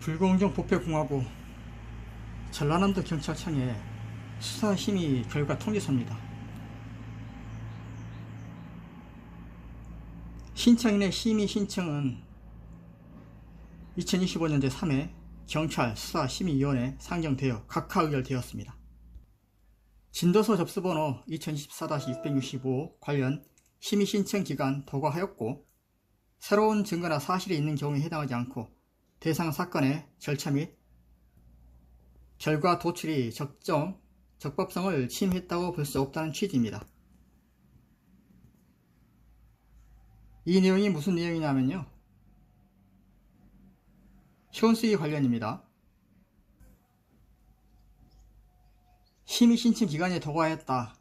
불공정 부패 공하고 전라남도 경찰청의 수사심의 결과 통지서입니다. 신청인의 심의 신청은 2025년 제3회 경찰 수사심의위원회 상정되어 각하 의결되었습니다. 진도서 접수번호 2024-665 관련 심의 신청 기간 도과하였고, 새로운 증거나 사실이 있는 경우에 해당하지 않고 대상 사건의 절차 및 결과 도출이 적법성을 침해했다고 볼 수 없다는 취지입니다. 이 내용이 무슨 내용이냐면요, 현수위 관련입니다. 심의 신청 기간이 도과했다.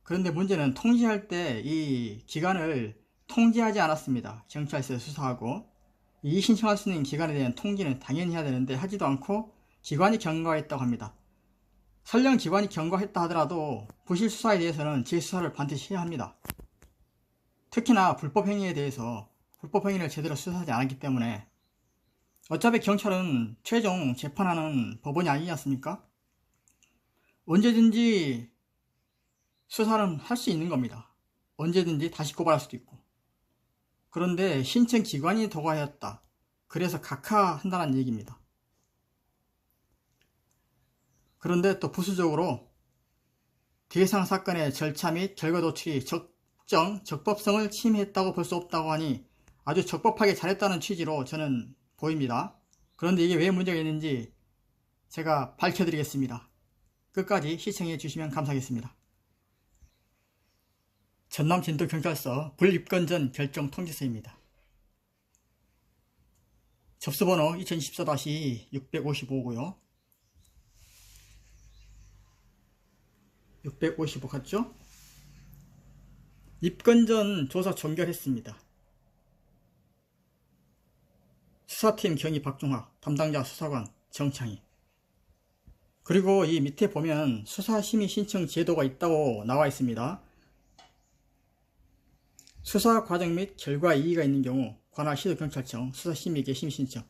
그런데 문제는 통지할 때 이 기간을 통지하지 않았습니다. 경찰서에 수사하고 이 신청할 수 있는 기간에 대한 통지는 당연히 해야 되는데 하지도 않고 기관이 경과했다고 합니다. 설령 기관이 경과했다 하더라도 부실 수사에 대해서는 재수사를 반드시 해야 합니다. 특히나 불법행위에 대해서 불법행위를 제대로 수사하지 않았기 때문에 어차피 경찰은 최종 재판하는 법원이 아니지 않습니까? 언제든지 수사는 할 수 있는 겁니다. 언제든지 다시 고발할 수도 있고. 그런데 신청 기관이 도과하였다. 그래서 각하한다는 얘기입니다. 그런데 또 부수적으로 대상 사건의 절차 및 결과 도출이 적법성을 침해했다고 볼 수 없다고 하니 아주 적법하게 잘했다는 취지로 저는 보입니다. 그런데 이게 왜 문제가 있는지 제가 밝혀드리겠습니다. 끝까지 시청해 주시면 감사하겠습니다. 전남 진도경찰서 불입건 전 결정 통지서입니다. 접수번호 2024-655고요. 655 같죠? 입건 전 조사 종결했습니다. 수사팀 경위 박종학, 담당자 수사관 정창희. 그리고 이 밑에 보면 수사심의 신청 제도가 있다고 나와 있습니다. 수사 과정 및 결과 이의가 있는 경우 관할 시도경찰청 수사심의계 심의 신청.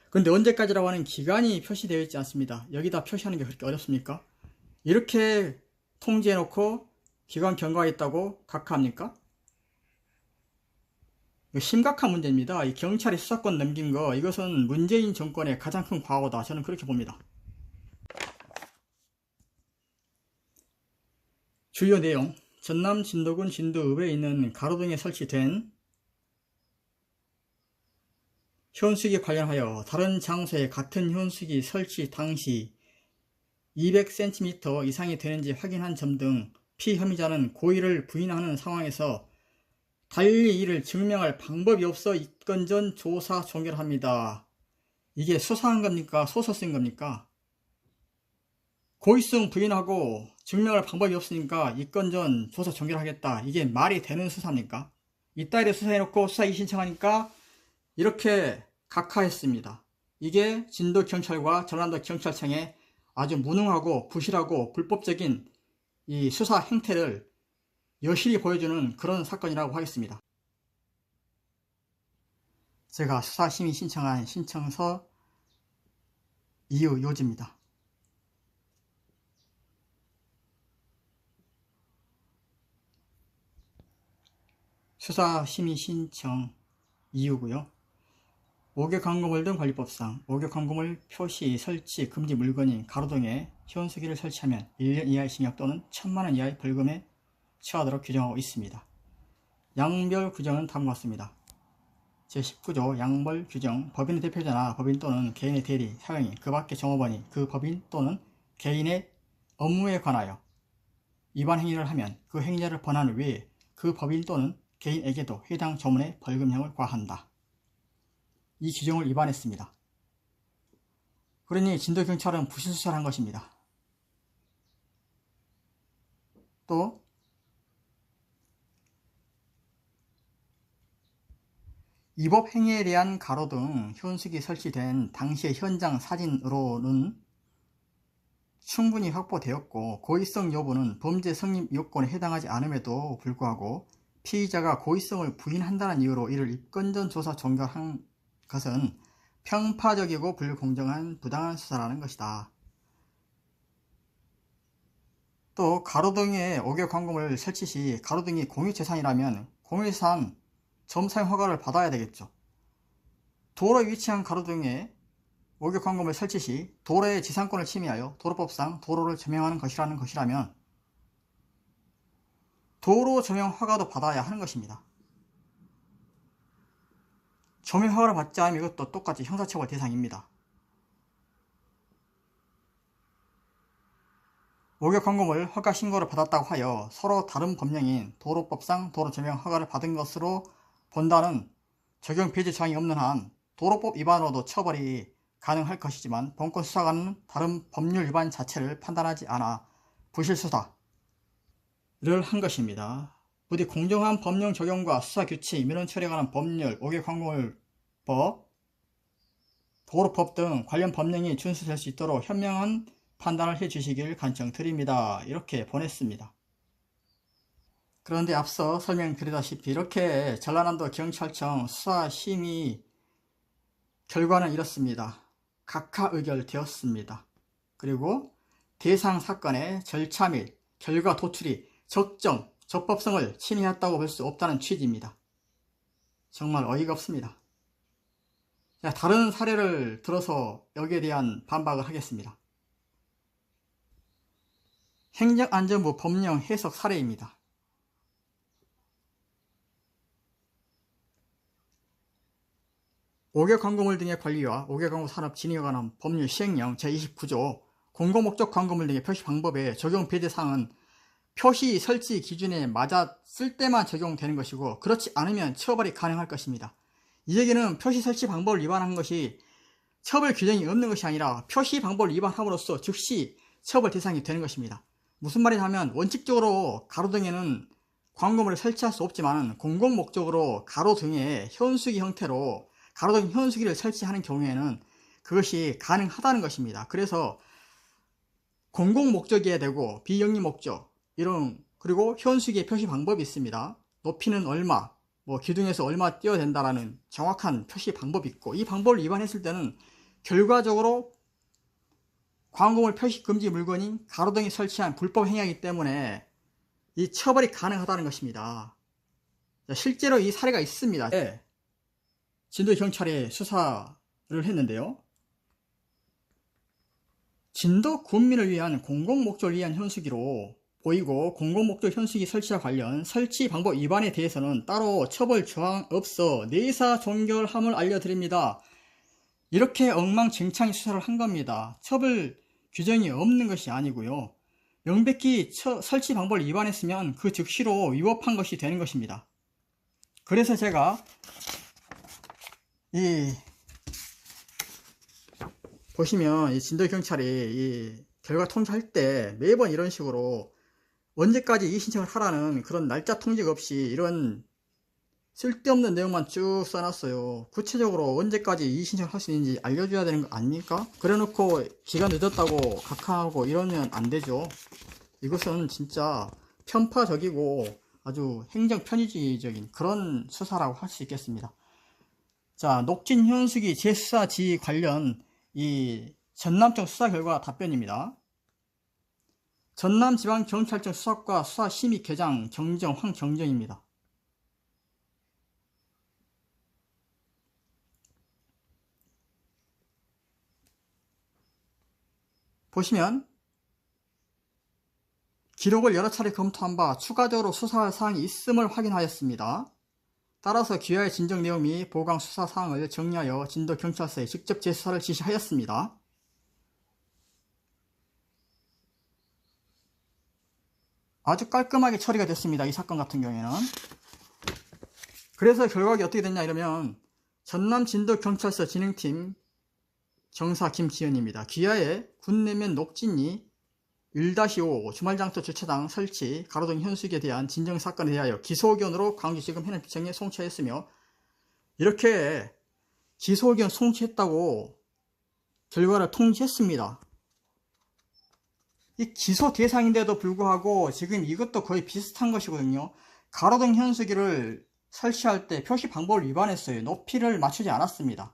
그런데 언제까지라고 하는 기간이 표시되어 있지 않습니다. 여기다 표시하는 게 그렇게 어렵습니까? 이렇게 통지해놓고 기관 경과했다고 각하합니까? 이거 심각한 문제입니다. 이 경찰이 수사권 넘긴 거, 이것은 문재인 정권의 가장 큰 과오다. 저는 그렇게 봅니다. 주요 내용: 전남 진도군 진도읍에 있는 가로등에 설치된 현수기 관련하여 다른 장소에 같은 현수기 설치 당시 200cm 이상이 되는지 확인한 점 등 피혐의자는 고의를 부인하는 상황에서 달리 이를 증명할 방법이 없어 입건 전 조사 종결합니다. 이게 수사한 겁니까? 소설 쓴 겁니까? 고의성 부인하고 증명할 방법이 없으니까 입건 전 조사 종결하겠다. 이게 말이 되는 수사입니까? 이따위로 수사해놓고 수사 이의 신청하니까 이렇게 각하했습니다. 이게 진도경찰과 전라도 경찰청의 아주 무능하고 부실하고 불법적인 이 수사 행태를 여실히 보여주는 그런 사건이라고 하겠습니다. 제가 수사심의 신청한 신청서 이유 요지입니다. 수사심의 신청 이유고요. 목욕광고물 등 관리법상 목욕광고물 표시 설치 금지 물건인 가로등에 현수기를 설치하면 1년 이하의 징역 또는 1000만원 이하의 벌금에 처하도록 규정하고 있습니다. 양벌 규정은 다음과 같습니다. 제19조 양벌 규정: 법인의 대표자나 법인 또는 개인의 대리, 사용인, 그 밖의 종업원이 그 법인 또는 개인의 업무에 관하여 위반 행위를 하면 그 행위자를 범한 외에 그 법인 또는 개인에게도 해당 조문의 벌금형을 과한다. 이 규정을 위반했습니다. 그러니 진도경찰은 부실수사를 한 것입니다. 또 위법 행위에 대한 가로등 현수기 설치된 당시의 현장 사진으로는 충분히 확보되었고, 고의성 여부는 범죄 성립 요건에 해당하지 않음에도 불구하고 피의자가 고의성을 부인한다는 이유로 이를 입건 전 조사 종결한 것은 편파적이고 불공정한 부당한 수사라는 것이다. 또 가로등에 옥외 광고물 설치 시 가로등이 공유재산이라면 공유재산 점사용 허가를 받아야 되겠죠. 도로에 위치한 가로등에 옥외 광고물 설치 시 도로의 지상권을 침해하여 도로법상 도로를 점용하는 것이라면 도로 점용 허가도 받아야 하는 것입니다. 점용 허가를 받지 않으면 이것도 똑같이 형사처벌 대상입니다. 옥외 광고물 허가 신고를 받았다고 하여 서로 다른 법령인 도로법상 도로 점용 허가를 받은 것으로 본다는 적용 배제 조항이 없는 한 도로법 위반으로도 처벌이 가능할 것이지만 본건 수사관은 다른 법률 위반 자체를 판단하지 않아 부실수사를 한 것입니다. 부디 공정한 법령 적용과 수사규칙, 민원 처리에 관한 법률, 옥외 광고물법, 도로법 등 관련 법령이 준수될 수 있도록 현명한 판단을 해주시길 간청드립니다. 이렇게 보냈습니다. 그런데 앞서 설명드리다시피 이렇게 전라남도 경찰청 수사심의 결과는 이렇습니다. 각하 의결되었습니다. 그리고 대상 사건의 절차 및 결과 도출이 적정, 적법성을 침해했다고 볼 수 없다는 취지입니다. 정말 어이가 없습니다. 자, 다른 사례를 들어서 여기에 대한 반박을 하겠습니다. 행정안전부 법령 해석 사례입니다. 옥외 광고물 등의 관리와 옥외 광고 산업 진행에 관한 법률 시행령 제29조 공공목적 광고물 등의 표시 방법에 적용 배제사항은 표시 설치 기준에 맞았을 때만 적용되는 것이고 그렇지 않으면 처벌이 가능할 것입니다. 이 얘기는 표시 설치 방법을 위반한 것이 처벌 규정이 없는 것이 아니라 표시 방법을 위반함으로써 즉시 처벌 대상이 되는 것입니다. 무슨 말이냐면 원칙적으로 가로등에는 광고물을 설치할 수 없지만 공공목적으로 가로등에 현수기 형태로 가로등 현수기를 설치하는 경우에는 그것이 가능하다는 것입니다. 그래서 공공목적이어야 되고 비영리 목적 그리고 현수기의 표시 방법이 있습니다. 높이는 얼마, 기둥에서 얼마 띄어야 된다라는 정확한 표시 방법이 있고 이 방법을 위반했을 때는 결과적으로 광고물 표시 금지 물건인 가로등에 설치한 불법 행위이기 때문에 이 처벌이 가능하다는 것입니다. 실제로 이 사례가 있습니다. 진도경찰에 수사를 했는데요. 진도 군민을 위한 공공목적을 위한 현수기로 보이고 공공목적 현수기 설치와 관련 설치 방법 위반에 대해서는 따로 처벌 조항 없어 내사 종결함을 알려드립니다. 이렇게 엉망진창 수사를 한 겁니다. 처벌 규정이 없는 것이 아니고요. 명백히 설치 방법을 위반했으면 그 즉시로 위법한 것이 되는 것입니다. 그래서 제가 보시면 이 진도경찰이 이 결과 통지할 때 매번 이런 식으로 언제까지 이의신청을 하라는 그런 날짜 통지가 없이 이런 쓸데없는 내용만 쭉 써놨어요. 구체적으로 언제까지 이의신청을 할 수 있는지 알려줘야 되는 거 아닙니까? 그래놓고 기간 늦었다고 각하하고 이러면 안 되죠. 이것은 진짜 편파적이고 아주 행정편의주의적인 그런 수사라고 할 수 있겠습니다. 자, 녹진 현수기 재수사 지휘 관련 이 전남청 수사 결과 답변입니다. 전남지방경찰청 수사과 수사심의계장 경정 황경정입니다. 보시면 기록을 여러 차례 검토한 바 추가적으로 수사할 사항이 있음을 확인하였습니다. 따라서 귀하의 진정 내용 및 보강 수사 사항을 정리하여 진도경찰서에 직접 재수사를 지시하였습니다. 아주 깔끔하게 처리가 됐습니다. 이 사건 같은 경우에는. 그래서 결과가 어떻게 됐냐 이러면 전남 진도경찰서 진행팀 경사 김기현입니다. 귀하의 군내면 녹진리 1-5 주말장터 주차장 설치 가로등 현수기에 대한 진정사건에 대하여 기소의견으로 광주지검 현행비청에 송치하였으며 이렇게 기소의견 송치했다고 결과를 통지했습니다. 이 기소 대상인데도 불구하고 지금 이것도 거의 비슷한 것이거든요. 가로등 현수기를 설치할 때 표시 방법을 위반했어요. 높이를 맞추지 않았습니다.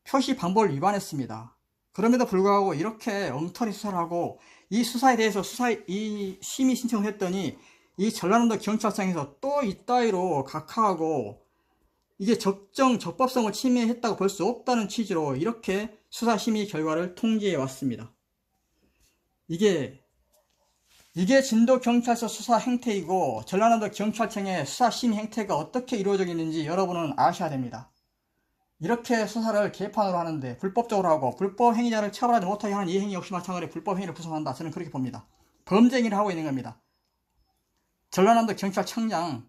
표시 방법을 위반했습니다. 그럼에도 불구하고 이렇게 엉터리 수사를 하고 이 수사에 대해서 이 심의 신청을 했더니 이 전라남도 경찰청에서 또 이따위로 각하하고 이게 적법성을 침해했다고 볼 수 없다는 취지로 이렇게 수사 심의 결과를 통지해 왔습니다. 이게 진도경찰서 수사 행태이고 전라남도 경찰청의 수사 심의 행태가 어떻게 이루어져 있는지 여러분은 아셔야 됩니다. 이렇게 수사를 개판으로 하는데 불법적으로 하고 불법 행위자를 처벌하지 못하게 하는 이 행위 역시 마찬가지로 불법 행위를 구성한다. 저는 그렇게 봅니다. 범죄 행위를 하고 있는 겁니다. 전라남도 경찰청장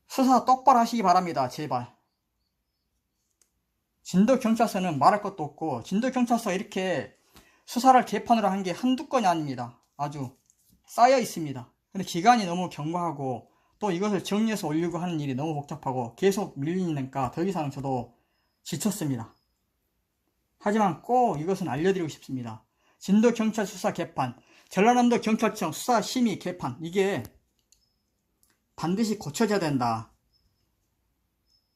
수사 똑바로 하시기 바랍니다. 제발. 진도경찰서는 말할 것도 없고 진도경찰서 이렇게 수사를 개판으로 한 게 한두 건이 아닙니다. 아주 쌓여 있습니다. 근데 기간이 너무 경과하고 또 이것을 정리해서 올리고 하는 일이 너무 복잡하고 계속 밀리니까 더 이상 저도 지쳤습니다. 하지만 꼭 이것은 알려드리고 싶습니다. 진도경찰 수사 개판, 전라남도 경찰청 수사 심의 개판, 이게 반드시 고쳐져야 된다.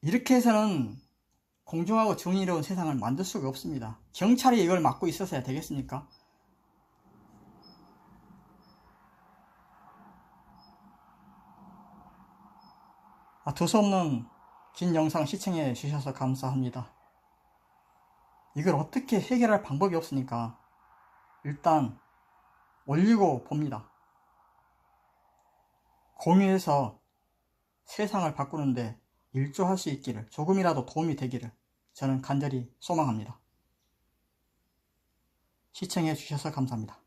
이렇게 해서는 공정하고 정의로운 세상을 만들 수가 없습니다. 경찰이 이걸 맡고 있었어야 되겠습니까? 두서없는 긴 영상 시청해 주셔서 감사합니다. 이걸 어떻게 해결할 방법이 없으니까 일단 올리고 봅니다. 공유해서 세상을 바꾸는데 일조할 수 있기를, 조금이라도 도움이 되기를 저는 간절히 소망합니다. 시청해 주셔서 감사합니다.